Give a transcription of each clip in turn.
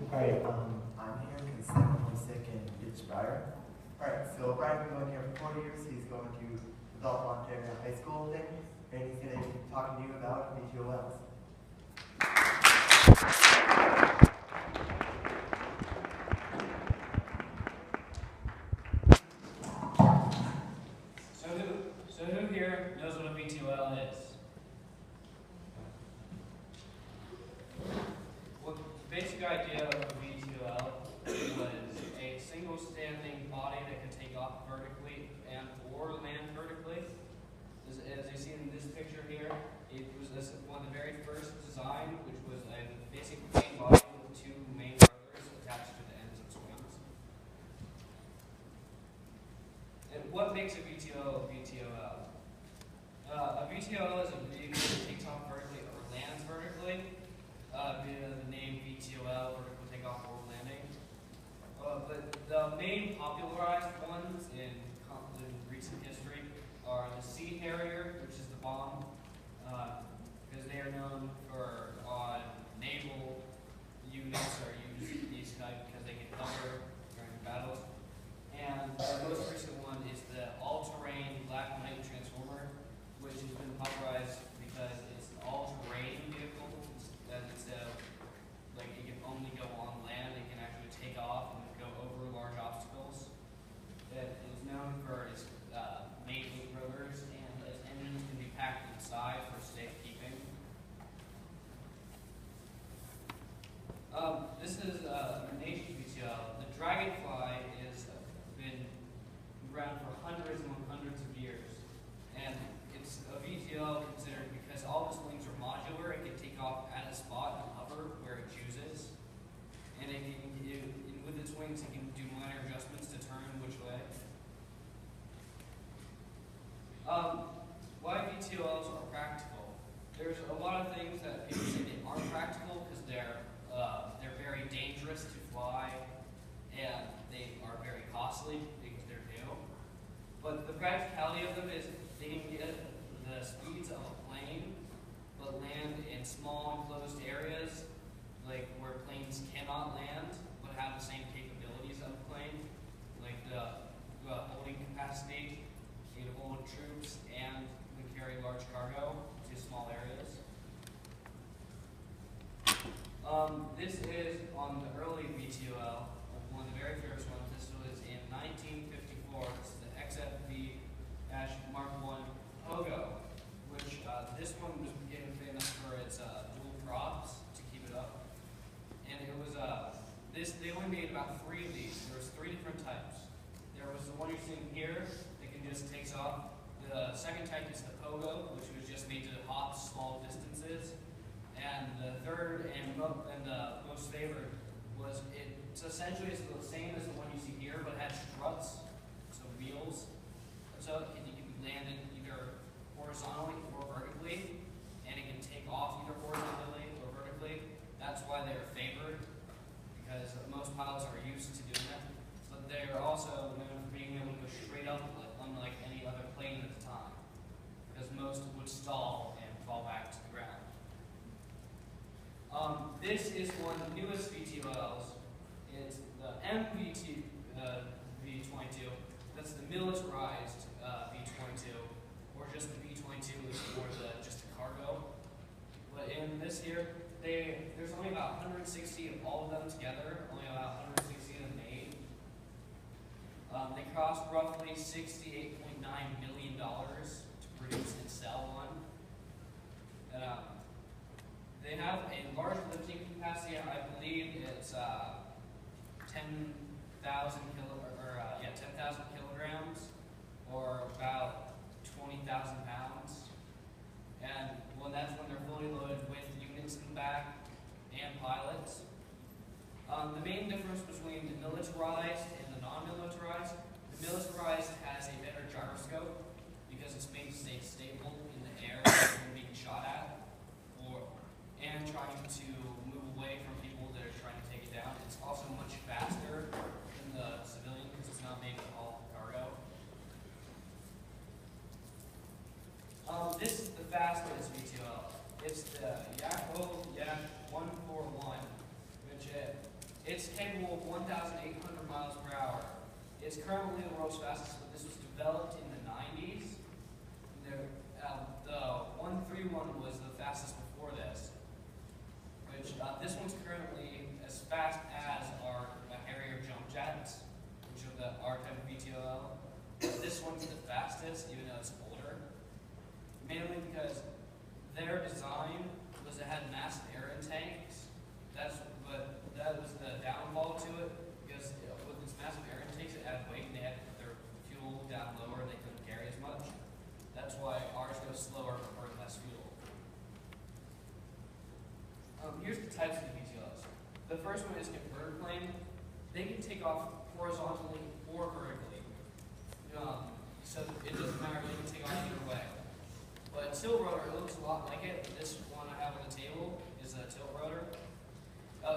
Alright, I'm here because I'm homesick and inspired. Alright, so Brian's been going here for 4 years. He's going to the Dalton, Ontario High School thing, and he's going to be talking to you about VTOLs. So who here knows what a VTOL is? Well, the basic idea of a VTOL was a single standing body that could take off vertically and or land vertically. As you see in this picture here, it was one of the very first design, which was a basic plane body with two main rotors attached to the ends of its wings. And what makes a VTOL a VTOL? A VTOL is a vehicle that takes off vertically or lands vertically, via the name VTOL, vertical takeoff or landing. But the main popularized ones in recent history are the Sea Harrier, which is the bomb, because they are known for naval units or use these type because they can cover during battles. And the most recent one is the all-terrain Black Knight Transformer, which has been popularized because it's an all-terrain vehicle. That instead of like it can only go on land, it can actually take off and go over large obstacles. It is known for its main eight rotors, and its engines can be packed inside for safekeeping. This is a nation VTOL. The Dragonfly has been around for hundreds and hundreds of years, and it's a VTOL considered because all of its wings are modular. It can take off at a spot and hover where it chooses, and with its wings it can do minor adjustments to turn which way. Why VTOLs are practical? There's a lot of things that people say they aren't practical because they're very dangerous to fly and they are very costly because they're new. But the practicality of them is they can get the speeds of a plane but land in small enclosed areas like where planes cannot land but have the same capabilities of a plane, like the holding capacity. You can hold troops and can carry large cargo to small areas. This is on the early VTOL, one of the very first ones. This was in 1954. This is the XFV-Mark I Pogo, which this one was getting famous for its dual props to keep it up. And it was they only made about 3 of these. There was 3 different types. There was the one you're seeing here that can just takes off. The second type is the Pogo, which was just made to hop small distances. And the third and the most favored was it's essentially the same as the one you see here, but it had struts, so wheels. So you can be landed either horizontally or vertically, and it can take off either horizontally or vertically. That's why they are favored, because most pilots are used to doing it. But they are also known for being able to go straight up, unlike any other plane at the time, because most would stall and fall back to the ground. This is one of the newest VTOLs. It's the MVT V-22. That's the militarized V-22, or just the V-22 is more just a cargo. But in this here, there's only about 160 of all of them together. Only about 160 of them made. They cost roughly $68.9 million to produce and sell one. They have a large lifting capacity. I believe it's 10,000 kilograms, or about 20,000 pounds. And that's when they're fully loaded with units in the back and pilots. The main difference between the militarized and the non-militarized: the militarized has a better gyroscope because it's made to stay stable in the air when being shot at, and trying to move away from people that are trying to take it down. It's also much faster than the civilian because it's not made to haul cargo. This is the fastest VTOL. It's the Yako Yak 141, which it's capable of 1,800 miles per hour. It's currently the world's fastest, but this was developed in the 90s. The 131 was the fastest before this, which this one's currently as fast as our Harrier jump jets, which are the R type of VTOL. This one's the fastest, even though it's older, mainly because their design was it had massive air intakes. But that was the downfall to it, because with its massive air intakes, it added weight, and they had to put their fuel down lower, and they couldn't carry as much. That's why ours goes slower but burn less fuel. Here's the types of VTOLs. The first one is converter plane. They can take off horizontally or vertically. So it doesn't matter, they can take off either way. But tilt rotor, it looks a lot like it. This one I have on the table is a tilt rotor.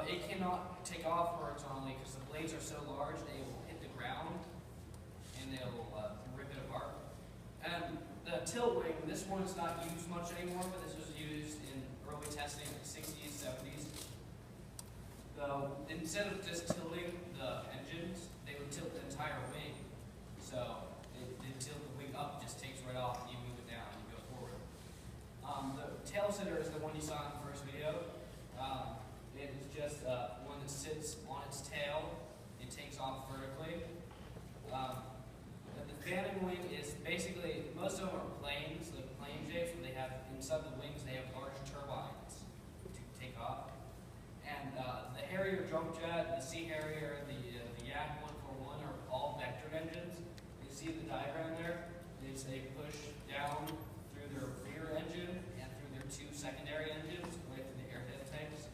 It cannot take off horizontally because the blades are so large they will hit the ground and they'll rip it apart. And the tilt wing, this one is not used much anymore, but this was used in early testing in the 60s, 70s. Instead of just tilting the engines, they would tilt the entire wing. So they tilt the wing up, just takes right off, and you move it down, and you go forward. The tail sitter is the one you saw in the first video. It is just one that sits on its tail and takes off vertically. The fanning wing is basically, most of them are planes, like plane shapes, where they have, inside the wings, they have large turbines to take off. And the Harrier jump jet, the Sea Harrier, the Yak 141 are all vectored engines. You see the diagram there? They push down through their rear engine and through their two secondary engines, away from the airhead tanks,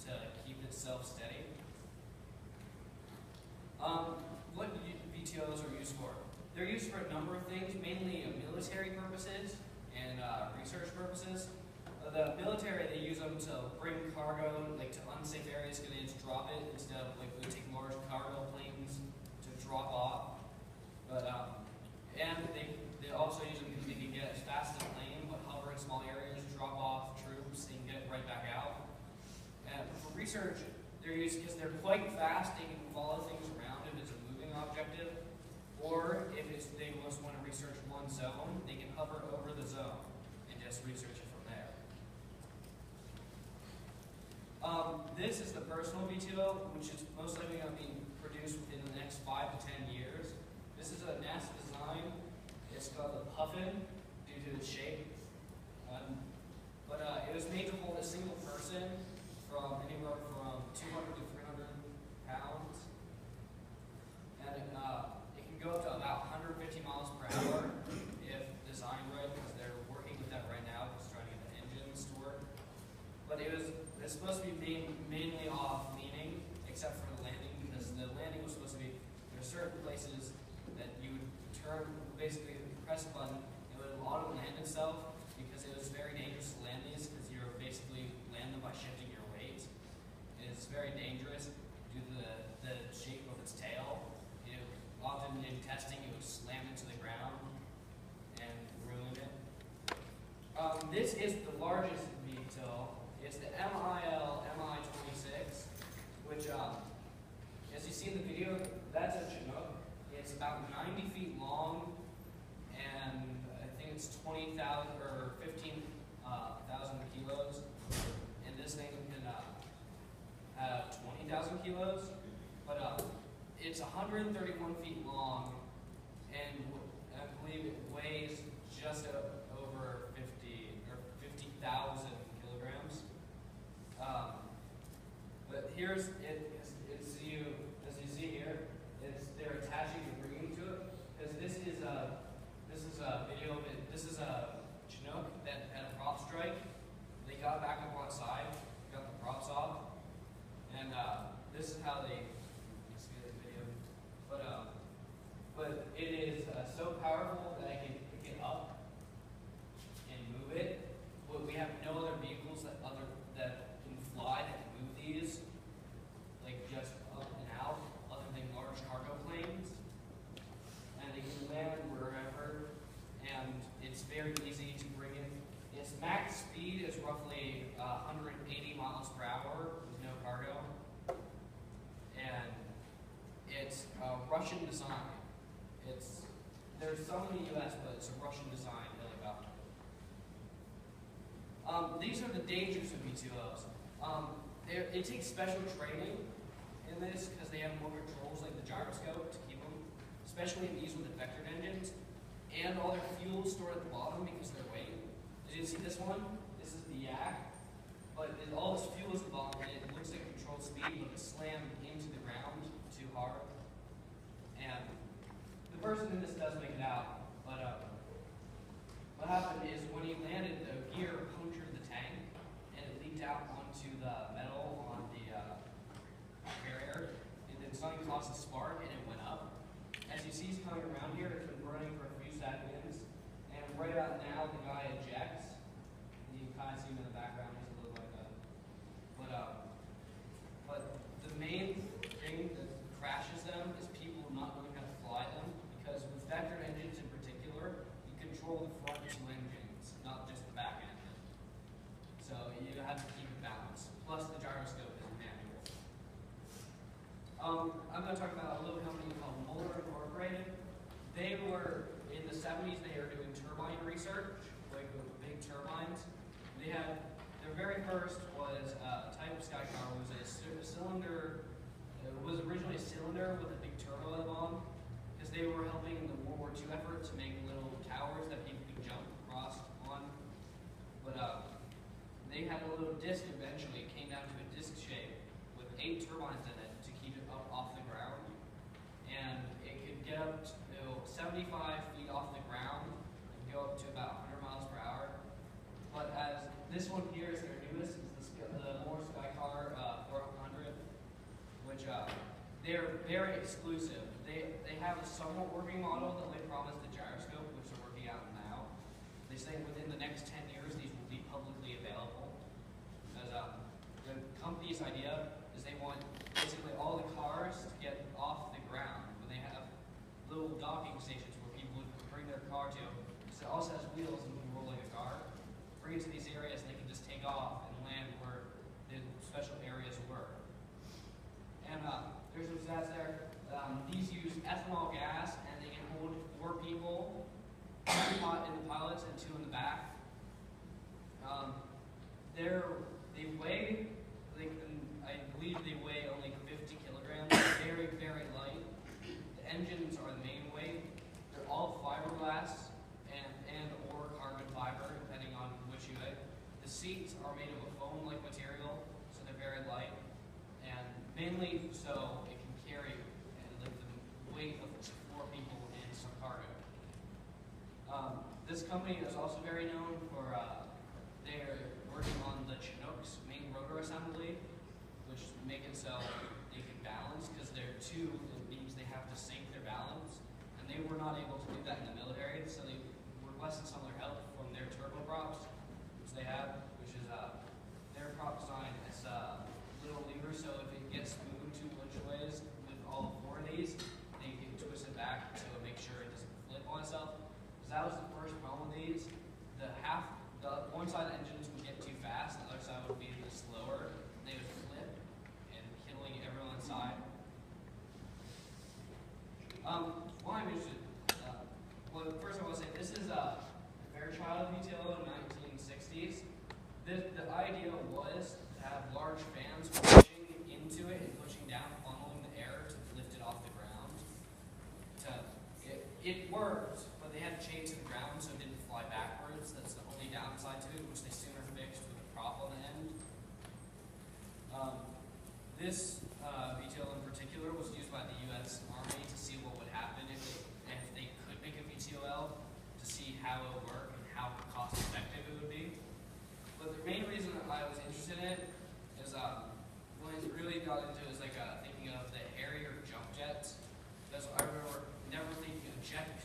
to keep itself steady. What VTOLs are used for? They're used for a number of things, mainly military purposes and research purposes. The military, they use them to bring cargo, like to unsafe areas, because they just drop it instead of like we take large cargo planes to drop off. But and they also use them because they can get as fast as a plane, but hover in small areas, drop off troops, and get right back out. And for research, they're used because they're quite fast. They can follow things around if it's a moving objective, or if they just want to research one zone, they can hover over the zone and just research it from there. This is the personal VTOL, which is most likely going to be produced within the next 5 to 10 years. This is a NASA design. It's called the Puffin due to its shape. But it was made to hold a single person from anywhere from 200 to 300 pounds. And it can go up to about 150 miles per hour if designed right, because they're working with that right now, just trying to get the engines to work. But it's supposed to be mainly off leaning, except for the landing, because the landing was supposed to be, there are certain places that you would turn, basically press a button, it would auto land itself, because it was very dangerous to land these, because you're basically land them by shifting your weight. It's very dangerous due to the shape of its tail. Often in testing, it would slam into the ground and ruin it. This is the largest VTOL. It's the MI26, which, as you see in the video, that's a Chinook. It's about 90 feet long, and I think it's 20,000 or 15,000 kilos. And this thing can have 20,000 kilos, but it's 131 feet long, and I believe it weighs just over 50,000 kilograms. But here's it. As you see here, they're attaching the rigging to it, because this is a video of it. This is a Chinook that had a prop strike. They got back up on side, got the props off, and this is how they. But it is so powerful that I can pick it up and move it. But we have no other vehicles that can fly that can move these, like just up and out, other than large cargo planes. And they can land wherever, and it's very easy to bring in. Its max speed is roughly 180 miles per hour with no cargo. Russian design. There's some in the U.S., but it's a Russian design, helicopter. These are the dangers of V2Ls. It takes special training in this because they have more controls like the gyroscope to keep them, especially in these with the vectored engines. And all their fuel is stored at the bottom because they're weight. As you can see this one, this is the yak, but all this fuel is at the bottom and it looks like controlled speed, but it's slammed into the ground too hard. And the person in this does make it out, but what happened is when he landed, the gear punctured the tank and it leaked out onto the metal on the carrier, and then something caused a spark and it went up. As you see, he's coming around here. It's been running for a few seconds, and right about now, the guy ejects. You can kind of see him in the background. He's a little like that. But the main thing that crashes them is people not knowing how to fly them, because with vector engines in particular, you control the front two engines, not just the back engine. So you have to keep it balanced. Plus, the gyroscope is manual. I'm going to talk about a little company called Muller Incorporated. They were, in the 70s, they were doing turbine research, like with big turbines. They had, their very first was a type of Skycar, was a cylinder, it was originally a cylinder with a big turbo at the bottom, because they were helping in the World War II effort to make little towers that people could jump across on. But they had a little disc eventually, it came down to a disc shape with 8 turbines in it to keep it up off the ground. And it could get up to 75 feet off the ground and go up to about 100 miles per hour. But as this one here is their newest, it's the Moore Skycar 400, which they're very exclusive. They have a somewhat working model that they promised the gyroscope, which they're working out now. They say within the next 10 years these will be publicly available. Because the company's idea is they want basically all the cars to get off the ground when they have little docking stations where people would bring their car to. So it also has wheels and can roll like a car. Bring it to these areas and they can just take off and land where the special areas were. And there's some stats there. These use ethanol gas and they can hold 4 people, 2 in the pilots and 2 in the back. They weigh, I believe they weigh only 50 kilograms, very, very light. The engines are the main weight. They're all fiberglass and or carbon fiber, depending on which you like. The seats are made of a foam-like material, so they're very light. And mainly so it can carry and lift the weight of 4 people and some cargo. This company is also very known for they're working on the Chinook's main rotor assembly, which make it so they can balance, because they're too, it means they have to sink their balance, and they were not able to do that in the military, so they requested some of their help from their turboprops, which they have, which is their prop design. It's little lever, so if it gets moved too much ways with all 4 of these, they can twist it back to make sure it doesn't flip on itself. Because that was the first problem with these. The one side of the engines would get too fast, the other side would be slower. They would flip and killing everyone inside. Why I'm interested. Well, first I want to say this is a Fairchild VTOL in the 1960s. The idea was to have large fans pushing into it and pushing down, funneling the air to lift it off the ground. It worked, but they had to chain to the ground so it didn't fly backwards. That's the only downside to it, which they sooner fixed with a prop on the end. This VTOL in particular was used by the U.S. Army to see what would happen if they could make a VTOL, to see how it would work and how cost effective it would be. But the main reason that I was interested in it is when I really got into it, is like thinking of the Harrier jump jets. That's what I remember never thinking of jet